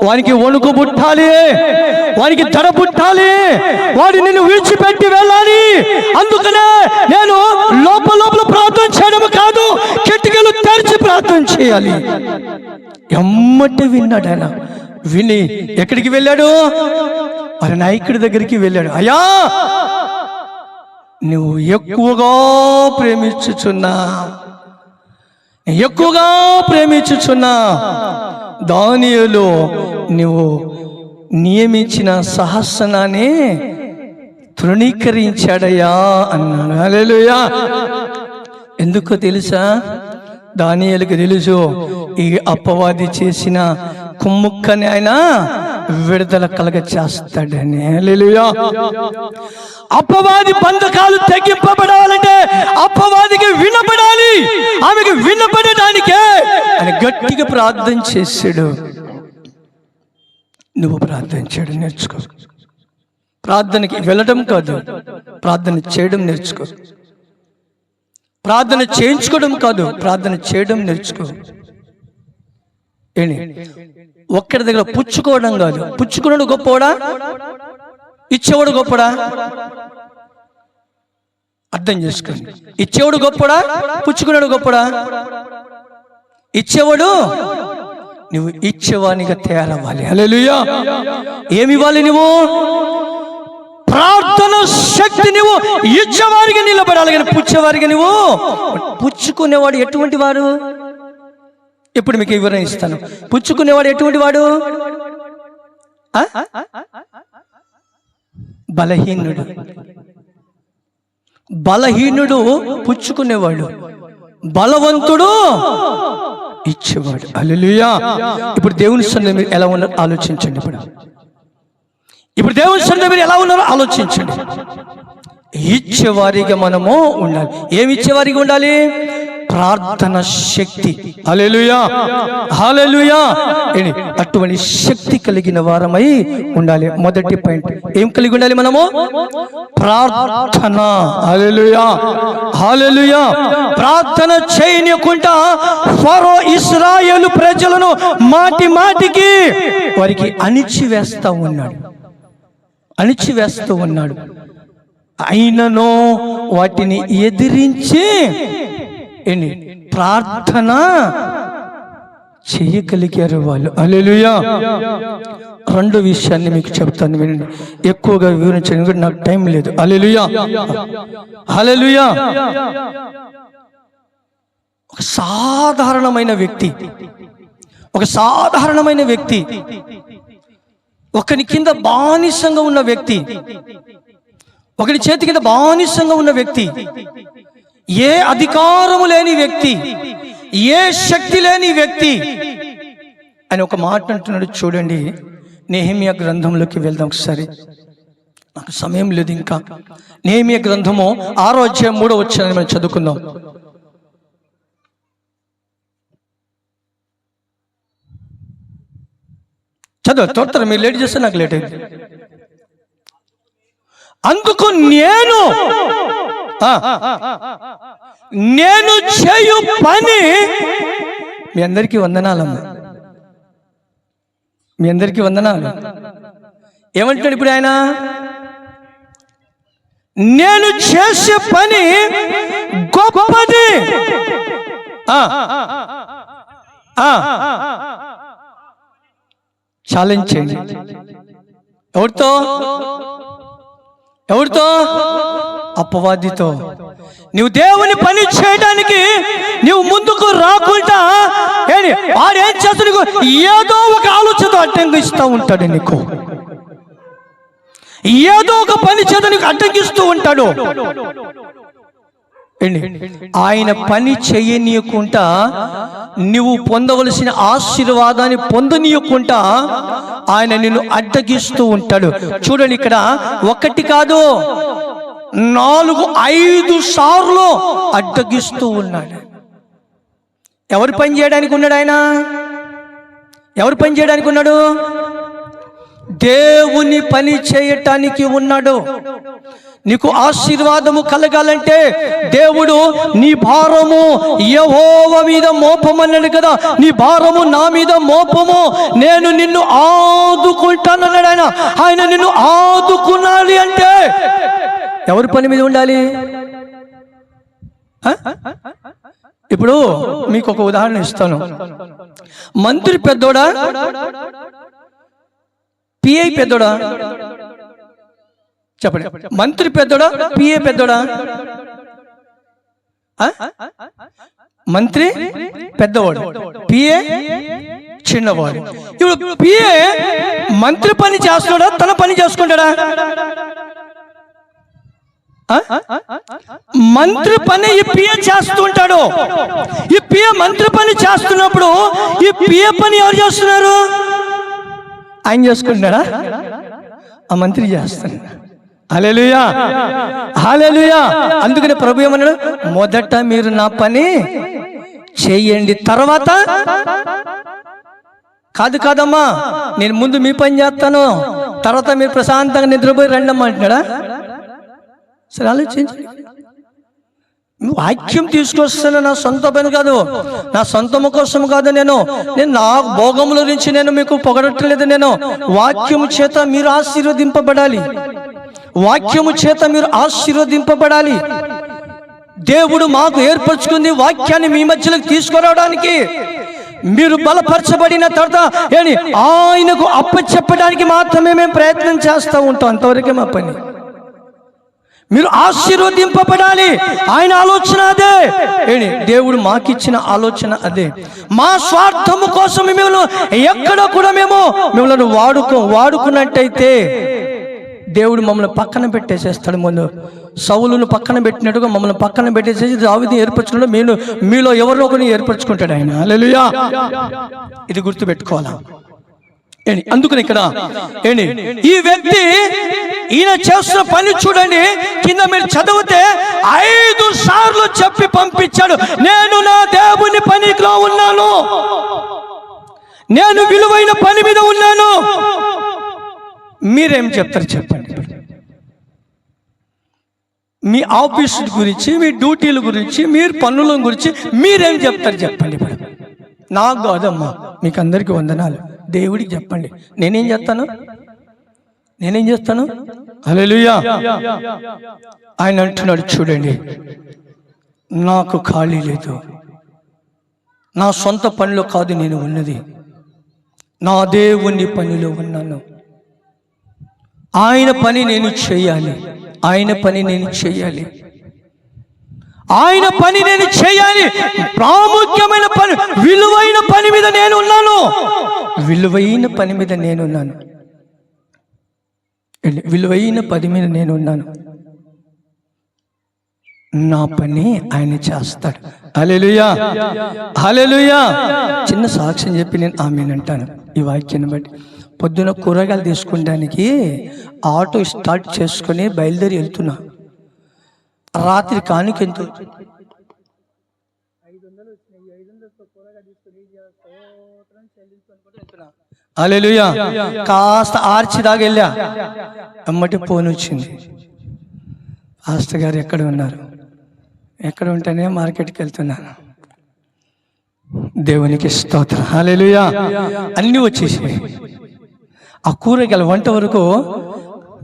వానికి వణుకు పుట్టాలి, వానికి దడ పుట్టాలి, వాడు నిన్ను విడిచిపెట్టి వెళ్ళాలి. అందుకనే నేను లోపల ప్రార్థన చేయడం కాదు, కిటికీలు తెరిచి ప్రార్థన చేయాలి. ఎమ్మటి విన్నాడు ఆయన. విని ఎక్కడికి వెళ్ళాడు? మరి నాయకుడి దగ్గరికి వెళ్ళాడు. అయ్యా, నువ్వు ఎక్కువగా ప్రేమించుచున్నా దానియేలు నువ్వు నియమించిన సహస్రాన్ని తృణీకరించాడయ్యా అన్నాడు. హల్లెలూయా. ఎందుకో తెలుసా? దానియేలుకి తెలుసు, ఈ అపవాది చేసిన కుమ్ముక్కని ఆయన విడుదల కలగ చేస్తాడని. హల్లెలూయా. అపవాది బంధకాలు తగ్గింపబడాలంటే అపవాదికి వినపడాలి. ఆమెకి వినపడడానికే ఆయన గట్టిగా ప్రార్థన చేశాడు. నువ్వు ప్రార్థన చేయడం నేర్చుకో. ప్రార్థనకి వెళ్ళడం కాదు, ప్రార్థన చేయడం నేర్చుకో. ప్రార్థన చేయించుకోవడం కాదు, ప్రార్థన చేయడం నేర్చుకో. ఏంటి? ఒక్కడి దగ్గర పుచ్చుకోవడం కాదు. పుచ్చుకున్నాడు గొప్పవాడా? ఇచ్చేవాడు గొప్పడా? అర్థం చేసుకోండి. ఇచ్చేవాడు గొప్పడా? పుచ్చుకున్నాడు గొప్పడా? ఇచ్చేవాడు. నువ్వు ఇచ్చేవానిగా తయారవ్వాలి. హల్లెలూయా. ఏమి ఇవ్వాలి? నువ్వు ప్రార్థన శక్తి. నువ్వు ఇచ్చేవారికి నిలబడాలి, కానీ పుచ్చేవారికి నువ్వు. పుచ్చుకునేవాడు ఎటువంటి వాడు? ఇప్పుడు మీకు వివరణ ఇస్తాను. పుచ్చుకునేవాడు ఎటువంటి వాడు? బలహీనుడు. బలహీనుడు పుచ్చుకునేవాడు, బలవంతుడు ఇచ్చేవాడు. హల్లెలూయా. ఇప్పుడు దేవుని సన్నిధిలో మీరు ఎలా ఉన్నారో ఆలోచించండి. ఇప్పుడు దేవుని సన్నిధిలో మీరు ఎలా ఉన్నారో ఆలోచించండి. ఇచ్చేవారిగా మనము ఉండాలి. ఏమి ఇచ్చేవారిగా ఉండాలి? ప్రార్థన శక్తి. హల్లెలూయా, హల్లెలూయా. అటువంటి శక్తి కలిగిన వారమై ఉండాలి. మొదటి పాయింట్ ఏం కలిగి ఉండాలి మనము? ప్రార్థన. హల్లెలూయా, హల్లెలూయా. ప్రార్థన చేయనియకుండా ఫరో ఇశ్రాయేలు ప్రజలను మాటి మాటికి వారికి అణిచివేస్తూ ఉన్నాడు. అయినను వాటిని ఎదిరించి ప్రార్థన చేయగలిగారు వాళ్ళు. హల్లెలూయా. రెండు విషయాన్ని మీకు చెప్తాను, వినండి. ఎక్కువగా వివరించడానికి కూడా నాకు టైం లేదు. హల్లెలూయా, హల్లెలూయా. ఒక సాధారణమైన వ్యక్తి, ఒకని కింద బానిసంగా ఉన్న వ్యక్తి, ఒకని చేతి కింద బానిసంగా ఉన్న వ్యక్తి, ఏ అధికారము లేని వ్యక్తి, ఏ శక్తి లేని వ్యక్తి అని ఒక మాట అంటున్నాడు. చూడండి, నెహెమ్యా గ్రంథంలోకి వెళ్దాం ఒకసారి. నాకు సమయం లేదు ఇంకా. నెహెమ్యా గ్రంథము 6వ అధ్యాయం 3వ వచనాన్ని మనం చదువుకుందాం. చదువు. మీరు లేట్ చేస్తే నాకు లేట్ అయింది. అందుకు నేను చేయు పని. మీ అందరికీ వందనాలమ్మా, మీ అందరికీ వందనాలు. ఏమంటున్నాడు ఇప్పుడు ఆయన? నేను చేసే పని గొప్పది. ఛాలెంజ్ చేయండి. ఎవరితో? అపవాదితో. నువ్వు దేవుని పని చేయడానికి నువ్వు ముందుకు రాకుండా వాడేం చేస్తాడు? ఏదో ఒక ఆలోచనతో అడ్డంకిస్తూ ఉంటాడు. నీకు ఏదో ఒక పని చేత నీకు అడ్డంకిస్తూ ఉంటాడు. ఆయన పని చేయనీయకుండా, నువ్వు పొందవలసిన ఆశీర్వాదాన్ని పొందనీయకుండా ఆయన నిన్ను అడ్డగిస్తూ ఉంటాడు. చూడండి, ఇక్కడ 1 కాదు 4-5 సార్లు అడ్డగిస్తూ ఉన్నాడు. ఎవరు పని చేయడానికి ఉన్నాడు ఆయన? ఎవరు పని చేయడానికి ఉన్నాడు? దేవుని పని చేయటానికి ఉన్నాడు. నీకు ఆశీర్వాదము కలగాలంటే దేవుడు నీ భారము యెహోవా మీద మోపమన్నాడు కదా. నీ భారము నా మీద మోపము, నేను నిన్ను ఆదుకుంటానన్నాడు ఆయన. ఆయన నిన్ను ఆదుకున్నాలి అంటే ఎవరి పని మీద ఉండాలి? ఇప్పుడు మీకు ఒక ఉదాహరణ ఇస్తాను. మంత్రి పెద్దోడా, పిఐ పెద్దోడా? చెప్పండి. మంత్రి పెద్దోడా, పిఏ పెద్దోడా? మంత్రి పెద్దవాడు, పిఏ చిన్నవాడు. ఇప్పుడు పిఏ మంత్రి పని చేస్తాడా, తన పని చేసుకుంటాడా? మంత్రి పని ఈ పిఏ చేస్తుంటాడు. ఈ పిఏ మంత్రి పని చేస్తున్నప్పుడు ఈ పిఏ పని ఎవరు చేస్తున్నారు? ఆయన చేసుకుంటున్నాడా? ఆ మంత్రి చేస్తున్నాడు. హల్లెలూయా, హల్లెలూయా. అందుకని ప్రభు ఏమన్నాడు? మొదట మీరు నా పని చేయండి, తర్వాత కాదమ్మా, నేను ముందు మీ పని చేస్తాను, తర్వాత మీరు ప్రశాంతంగా నిద్రపోయి రండమ్మా అంటున్నాడా? సరే ఆలోచించండి. వాక్యం తీసుకొస్తాను, నా సొంత పని కాదు, నా సొంతము కోసం కాదు. నేను నా భోగముల నుంచి నేను మీకు పొగడట్లేదు. నేను వాక్యము చేత మీరు ఆశీర్వదింపబడాలి, వాక్యము చేత మీరు ఆశీర్వదింపబడాలి. దేవుడు మాకు ఏర్పరచుకుంది వాక్యాన్ని మీ మధ్యలోకి తీసుకురావడానికి. మీరు బలపరచబడిన తర్వాత ఆయనకు అప్పచెప్పడానికి మాత్రమే మేము ప్రయత్నం చేస్తూ ఉంటాం. అంతవరకే మా పని. మీరు ఆశీర్వదింపబడాలి, ఆయన ఆలోచన అదే. దేవుడు మాకిచ్చిన ఆలోచన అదే. మా స్వార్థము కోసం మేము ఎక్కడ కూడా మిమ్మల్ని వాడుకున్నట్టయితే దేవుడు మమ్మల్ని పక్కన పెట్టేసేస్తాడు. ముందు సౌలును పక్కన పెట్టినట్టుగా మమ్మల్ని పక్కన పెట్టేసేసి దావీదుని ఏర్పరచుకున్నాడు. మీలో ఎవరిలో కొన్ని ఏర్పరచుకుంటాడు ఆయన. హల్లెలూయా. ఇది గుర్తుపెట్టుకోవాలా. అందుకని ఇక్కడ ఈ వ్యక్తి ఈయన చేస్తున్న పని చూడండి. కింద మీరు చదివితే 5 సార్లు చెప్పి పంపించాడు, నేను నా దేవుని పనిలో ఉన్నాను, నేను విలువైన పని మీద ఉన్నాను. మీరేం చెప్తారు చెప్పండి? మీ ఆఫీస్ గురించి, మీ డ్యూటీల గురించి, మీరు పనుల గురించి మీరేం చెప్తారు చెప్పండి? ఇప్పుడు నాకు కాదమ్మా, మీకు అందరికీ వందనాలు. దేవుడికి చెప్పండి. నేనేం చేస్తాను? హల్లెలూయా. ఆయన అంటున్నాడు చూడండి, నాకు ఖాళీ లేదు, నా సొంత పనిలో కాదు నేను ఉన్నది, నా దేవుని పనిలో ఉన్నాను. ఆయన పని నేను చేయాలి, ఆయన పని నేను చేయాలి, ఆయన పని నేను చేయాలి. ప్రాముఖ్యమైన పని, విలువైన పని మీద నేను ఉన్నాను, విలువైన పని మీద నేనున్నాను, విలువైన పని మీద నేనున్నాను. నా పని ఆయన చేస్తాడు. హల్లెలూయా, హల్లెలూయా. చిన్న సాక్ష్యం చెప్పి నేను ఆమేనంటాను ఈ వాక్యాన్ని బట్టి. పొద్దున కూరగాయలు తీసుకుంటానికి ఆటో స్టార్ట్ చేసుకుని బయలుదేరి వెళ్తున్నా. రాత్రి కానుకెంత హల్లెలూయా. కాస్త ఆర్చి దాకా వెళ్ళా, అమ్మటి ఫోన్ వచ్చింది, పాస్టర్ గారు ఎక్కడ ఉన్నారు? ఎక్కడ ఉంటేనే మార్కెట్కి వెళ్తున్నాను. దేవునికి స్తోత్రం. హల్లెలూయా. అన్నీ వచ్చేసాయి. ఆ కూరగాయల వంట వరకు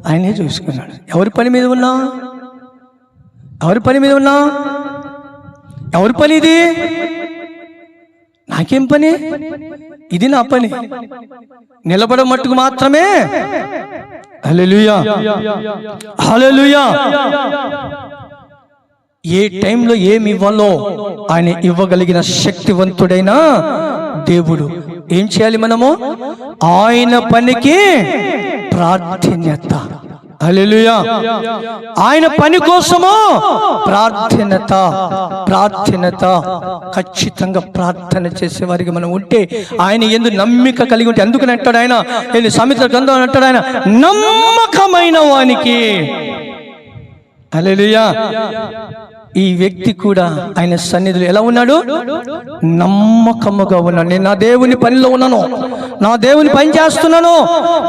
ఆయనే చూసుకున్నాడు. ఎవరి పని మీద ఉన్నా? ఎవరి పని మీద ఉన్నా? ఎవరి పని ఇది? నాకేం పని? ఇది నా పని. నిలబడ మట్టుకు మాత్రమే. హల్లెలూయా, హల్లెలూయా. ఏ టైంలో ఏమి ఇవ్వాలో ఆయన ఇవ్వగలిగిన శక్తివంతుడైన దేవుడు. ఏం చేయాలి మనము? ఆయన పనికి ప్రాధాన్యత. హల్లెలూయా. ఆయన పని కోసము ప్రార్థనత, ఖచ్చితంగా ప్రార్థన చేసే వారికి మనం ఉంటే, ఆయన యందు నమ్మిక కలిగి ఉంటే, అందుకని అంటాడు ఆయన, సామెతల గ్రంథం అంటాడు ఆయన, నమ్మకమైన వానికి. హల్లెలూయా. ఈ వ్యక్తి కూడా ఆయన సన్నిధిలో ఎలా ఉన్నాడు? నమ్మకముగా ఉన్నాడు. నేను నా దేవుని పనిలో ఉన్నాను, నా దేవుని పని చేస్తున్నాను,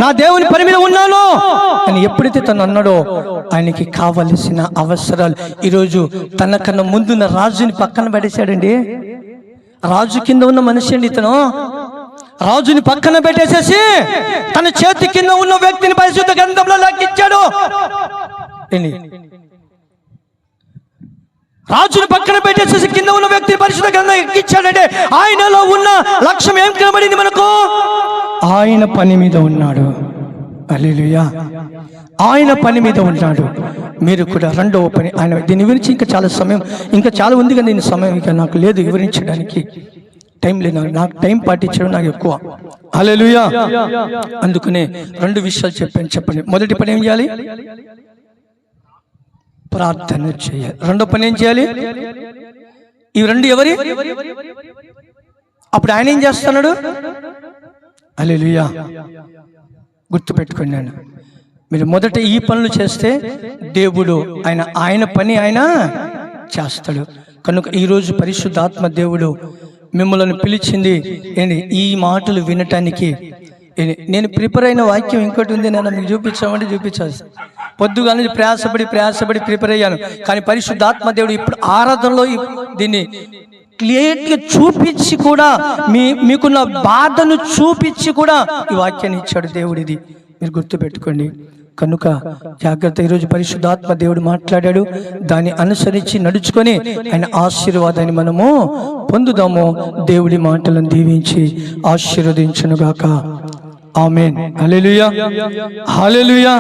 నా దేవుని పని మీద ఉన్నాను అని ఎప్పుడైతే తను అన్నాడో, ఆయనకి కావలసిన అవసరాలు. ఈరోజు తనకన్నా ముందున్న రాజుని పక్కన పడేశాడండి. రాజు కింద ఉన్న మనిషి అండి ఇతను. రాజుని పక్కన పెట్టేసేసి తన చేతి కింద ఉన్న వ్యక్తిని పరిశుద్ధ గ్రంథంలో లెక్కించాడు. రాజుని పక్కన పెట్టేసేసి కింద ఉన్న వ్యక్తిని పరిశుద్ధ గ్రంథం ఎక్కించాడంటే ఆయనలో ఉన్న లక్ష్యం ఏం కనబడింది మనకు? ఆయన పని మీద ఉన్నాడు. హల్లెలూయా. ఆయన పని మీద ఉన్నాడు. మీరు కూడా రెండవ పని ఆయన. దీని గురించి ఇంకా చాలా ఉంది కానీ దీని సమయం ఇంకా నాకు లేదు వివరించడానికి. టైం లేదు, నాకు టైం పాటించడం నాకు ఎక్కువ. హల్లెలూయా. అందుకనే 2 విషయాలు చెప్పండి. మొదటి పని ఏం చేయాలి? ప్రార్థన చేయాలి. రెండో పని ఏం చేయాలి? ఇవి రెండు ఎవరి? అప్పుడు ఆయన ఏం చేస్తున్నాడు? హల్లెలూయా. గుర్తుపెట్టుకోండి, మీరు మొదట ఈ పనులు చేస్తే దేవుడు ఆయన పని ఆయన చేస్తాడు. కనుక ఈరోజు పరిశుద్ధాత్మ దేవుడు మిమ్మల్ని పిలిచింది ఏంటి? ఈ మాటలు వినటానికి. నేను ప్రిపేర్ అయిన వాక్యం ఇంకోటి ఉంది, నేను మీకు చూపించామంటే చూపించాలి. పొద్దుగా నుంచి ప్రయాసపడి ప్రిపేర్ అయ్యాను. కానీ పరిశుద్ధాత్మ దేవుడు ఇప్పుడు ఆరాధనలో దీన్ని క్లియర్గా చూపించి కూడా మీకున్న బాధను చూపించి కూడా ఈ వాక్యాన్ని ఇచ్చాడు దేవుడు. ఇది మీరు గుర్తుపెట్టుకోండి. కనుక జాగ్రత్త. ఈరోజు పరిశుద్ధాత్మ దేవుడు మాట్లాడాడు, దాన్ని అనుసరించి నడుచుకొని ఆయన ఆశీర్వాదాన్ని మనము పొందుదాము. దేవుడి మాటలను దీవించి ఆశీర్వదించునుగాక. ఆమేన్. హల్లెలూయా, హల్లెలూయా.